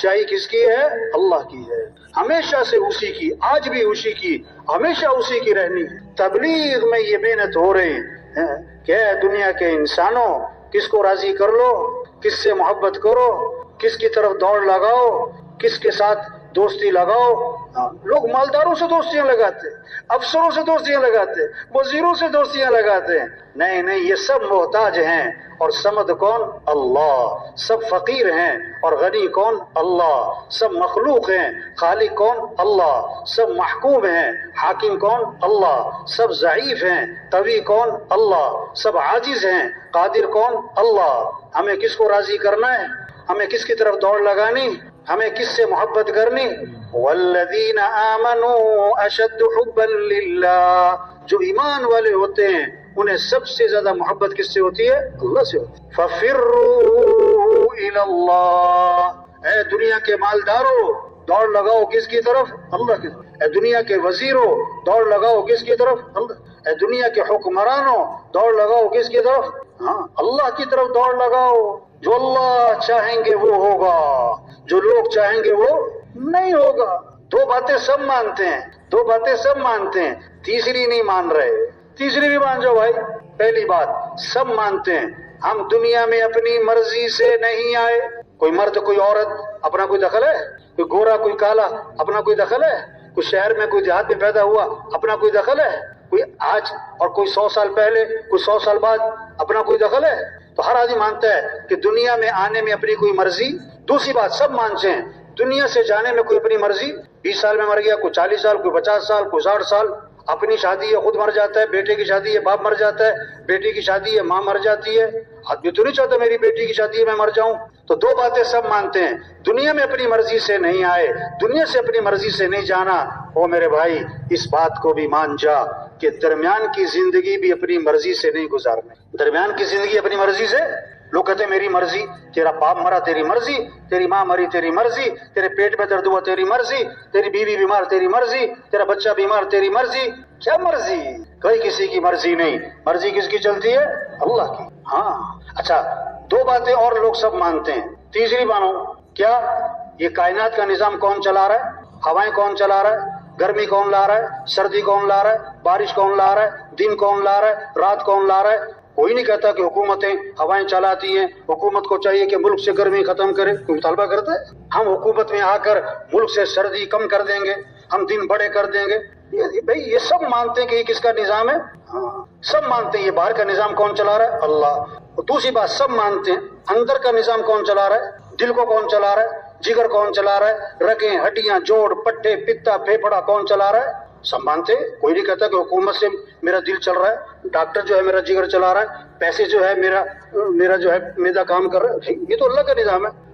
بادشاہی کس کی ہے؟ اللہ کی ہے، ہمیشہ سے اسی کی، آج بھی اسی کی، ہمیشہ اسی کی رہنی ہے۔ تبلیغ میں یہ محنت ہو رہی ہے کہ اے دنیا کے انسانوں، کس کو راضی کر لو، کس سے محبت کرو، کس کی طرف دوڑ لگاؤ، کس کے ساتھ دوستی لگاؤ۔ لوگ مالداروں سے دوستیاں لگاتے، افسروں سے دوستیاں لگاتے، وزیروں سے دوستیاں لگاتے ہیں۔ نہیں نہیں، یہ سب محتاج ہیں، اور سمد کون؟ اللہ۔ سب فقیر ہیں، اور غنی کون؟ اللہ۔ سب مخلوق ہیں، خالق کون؟ اللہ۔ سب محکوم ہیں، حاکم کون؟ اللہ۔ سب ضعیف ہیں، قوی کون؟ اللہ۔ سب عاجز ہیں، قادر کون؟ اللہ۔ ہمیں کس کو راضی کرنا ہے؟ ہمیں کس کی طرف دوڑ لگانی؟ ہمیں کس سے محبت کرنی؟ والذین آمنوا اشد حبا للہ، جو ایمان والے ہوتے ہیں انہیں سب سے زیادہ محبت کس سے ہوتی ہے؟ اللہ سے ہوتی ہے۔ ففروا الی اللہ، اے دنیا کے مالداروں دوڑ لگاؤ کس کی طرف؟ اللہ کی طرف۔ اے دنیا کے وزیروں دوڑ لگاؤ کس کی طرف؟ اللہ۔ اے دنیا کے حکمرانوں دوڑ لگاؤ کس کی طرف؟ ہاں، اللہ کی طرف دوڑ لگاؤ۔ جو اللہ چاہیں گے وہ ہوگا، جو لوگ چاہیں گے وہ نہیں ہوگا۔ دو باتیں سب مانتے ہیں، دو باتیں سب مانتے ہیں، تیسری نہیں مان رہے۔ تیسری بھی مان جاؤ بھائی۔ پہلی بات سب مانتے ہیں ہم دنیا میں اپنی مرضی سے نہیں آئے۔ کوئی مرد کوئی عورت اپنا کوئی دخل ہے؟ کوئی گورا کوئی کالا اپنا کوئی دخل ہے؟ کوئی شہر میں کوئی دیہات میں پیدا ہوا اپنا کوئی دخل ہے؟ کوئی آج اور کوئی 100 سال پہلے کوئی 100 سال بعد اپنا کوئی دخل ہے؟ تو ہر آدمی مانتا ہے کہ دنیا میں آنے میں اپنی کوئی مرضی۔ دوسری بات سب مانتے ہیں دنیا سے جانے میں کوئی اپنی مرضی۔ 20 سال میں مر گیا، کوئی 40 سال، کوئی 50 سال، کوئی 60 سال۔ اپنی شادی ہے خود مر جاتا ہے، بیٹے کی شادی ہے باپ مر جاتا ہے، بیٹی کی شادی ہے ماں مر جاتی ہے۔ آدمی تو نہیں چاہتا میری بیٹی کی شادی ہے میں مر جاؤں۔ تو دو باتیں سب مانتے ہیں، دنیا میں اپنی مرضی سے نہیں آئے، دنیا سے اپنی مرضی سے نہیں جانا۔ او میرے بھائی، اس بات کو بھی مان جا کہ درمیان کی زندگی بھی اپنی مرضی سے نہیں گزارنے۔ درمیان کی زندگی اپنی مرضی سے، لوگ کہتے ہیں میری مرضی، تیرا باپ مرا تیری مرضی، تیری ماں مری تیری مرضی، تیرے پیٹ میں درد ہوا تیری مرضی، تیری بیوی بیمار تیری مرضی، تیرا بچہ بیمار تیری مرضی۔ کیا مرضی؟ کوئی کسی کی مرضی نہیں، مرضی کس کی چلتی ہے؟ اللہ کی۔ ہاں اچھا، دو باتیں اور لوگ سب مانتے ہیں، تیسری مانو کیا؟ یہ کائنات کا نظام کون چلا رہا ہے؟ ہوائیں کون چلا رہا ہے؟ گرمی کون لا رہا ہے؟ سردی کون لا رہا ہے؟ بارش کون لا رہا ہے؟ دن کون لا رہا ہے؟ رات کون لا رہا ہے؟ کوئی نہیں کہتا کہ حکومتیں ہوائیں چلاتی ہیں، حکومت کو چاہیے کہ ملک سے گرمی ختم کرے، کوئی مطالبہ کرتا ہے؟ ہم حکومت میں آ کر ملک سے سردی کم کر دیں گے، ہم دن بڑے کر دیں گے۔ بھئی یہ سب مانتے ہیں کہ یہ کس کا نظام ہے؟ ہاں سب مانتے ہیں۔ یہ باہر کا نظام کون چلا رہا ہے؟ اللہ۔ اور دوسری بات سب مانتے ہیں اندر کا نظام کون چلا رہا ہے؟ دل کو کون چلا رہا ہے؟ جگر کون چلا رہا ہے؟ رگیں ہڈیاں جوڑ پٹھے پتا پھیپھڑا کون چلا رہا ہے؟ سب مانتے ہیں۔ کوئی نہیں کہتا کہ حکومت سے میرا دل چل رہا ہے، ڈاکٹر جو ہے میرا جگر چلا رہا ہے، پیسے جو ہے میرا جو ہے معدہ کام کر رہا ہے۔ یہ تو اللہ کا نظام ہے۔